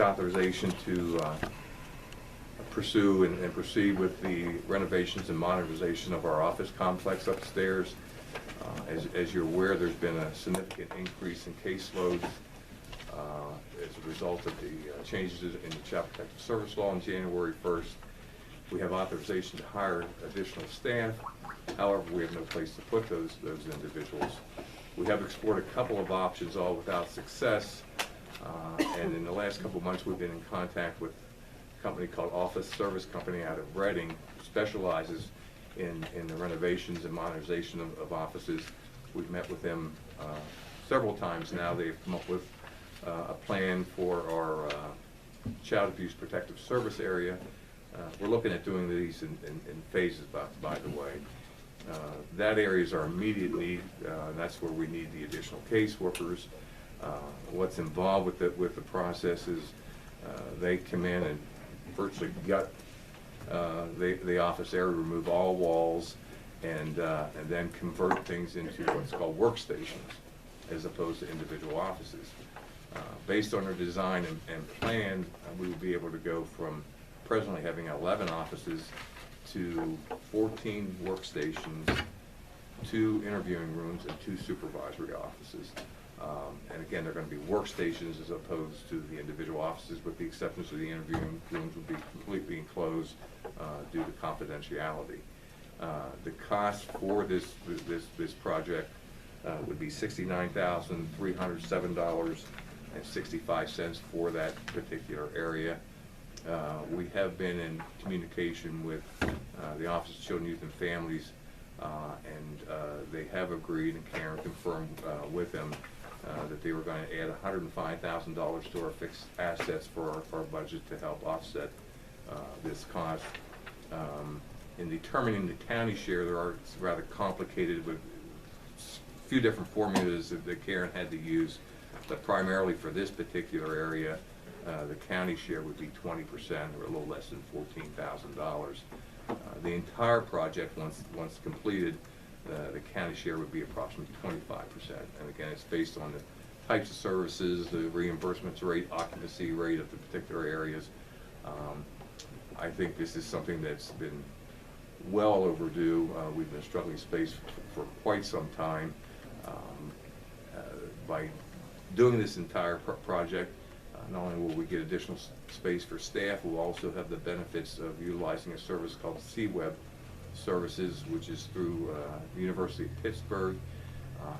Authorization to pursue and proceed with the renovations and modernization of our office complex upstairs. As you're aware, there's been a significant increase in caseloads as a result of the changes in the Child Protective Service Law on January 1st. We have authorization to hire additional staff. However, we have no place to put those individuals. We have explored a couple of options, all without success. And in the last couple of months, we've been in contact with a company called Office Service Company out of Reading, who specializes in the renovations and modernization of offices. We've met with them several times now. They've come up with a plan for our Child Abuse Protective Service area. We're looking at doing these in phases, by the way. That area is our immediate need. That's where we need the additional caseworkers. What's involved with the process is they come in and virtually gut the office area, remove all walls, and then convert things into what's called workstations as opposed to individual offices. Based on our design and plan, we will be able to go from presently having 11 offices to 14 workstations, 2 interviewing rooms, and 2 supervisory offices. And again, they're going to be workstations as opposed to the individual offices, with the exception of the interviewing rooms will be completely enclosed due to confidentiality. The cost for this project would be $69,307.65 for that particular area. We have been in communication with the Office of Children, Youth, and Families, and they have agreed, and Karen confirmed with them that they were going to add $105,000 to our fixed assets for our budget to help offset this cost. In determining the county share, it's rather complicated with a few different formulas that Karen had to use, but primarily for this particular area, the county share would be 20%, or a little less than $14,000. The entire project, once completed, the county share would be approximately 25%. And again, it's based on the types of services, the reimbursements rate, occupancy rate of the particular areas. I think this is something that's been well overdue. We've been struggling space for quite some time. By doing this entire project, not only will we get additional space for staff, we'll also have the benefits of utilizing a service called CWeb Services, which is through the University of Pittsburgh.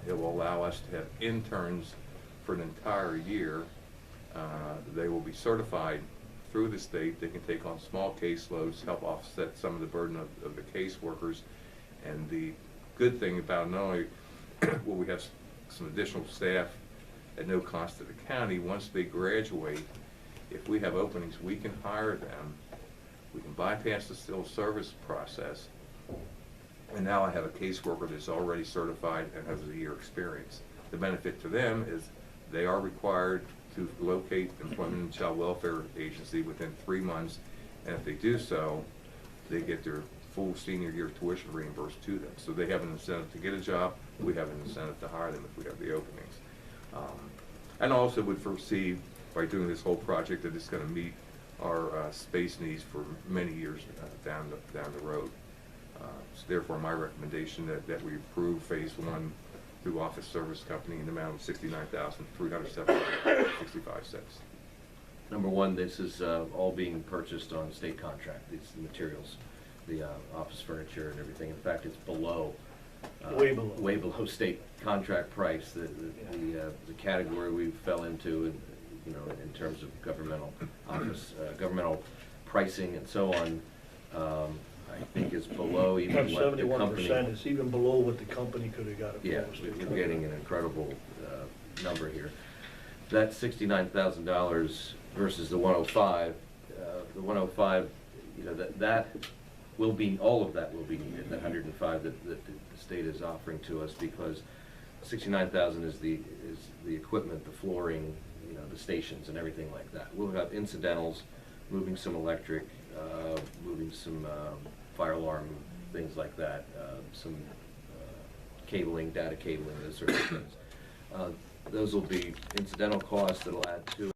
It will allow us to have interns for an entire year. They will be certified through the state. They can take on small caseloads, help offset some of the burden of the caseworkers. And the good thing about it, not only will we have some additional staff at no cost to the county, once they graduate, if we have openings, we can hire them. We can bypass the civil service process, and now I have a caseworker that's already certified and has a year experience. The benefit to them is they are required to locate employment and child welfare agency within 3 months, and if they do so, they get their full senior year tuition reimbursed to them. So they have an incentive to get a job. We have an incentive to hire them if we have the openings. And also would foresee, by doing this whole project, that it's going to meet our space needs for many years down the road. So therefore, my recommendation that we approve Phase 1 through Office Service Company in the amount of $69,307.65. Number one, this is all being purchased on state contract. These materials, the office furniture and everything. In fact, it's below. Way below state contract price. The category we fell into, in terms of governmental office, governmental pricing and so on, I think is below even what the company. 71% is even below what the company could have got. Yeah, we're getting an incredible number here. That $69,000 versus the 105. The 105, that will be, all of that will be needed. That 105 that the state is offering to us, because 69,000 is the equipment, the flooring, the stations and everything like that. We'll have incidentals, moving some electric, moving some fire alarm, things like that, some cabling, data cabling, those sort of things. Those will be incidental costs that'll add to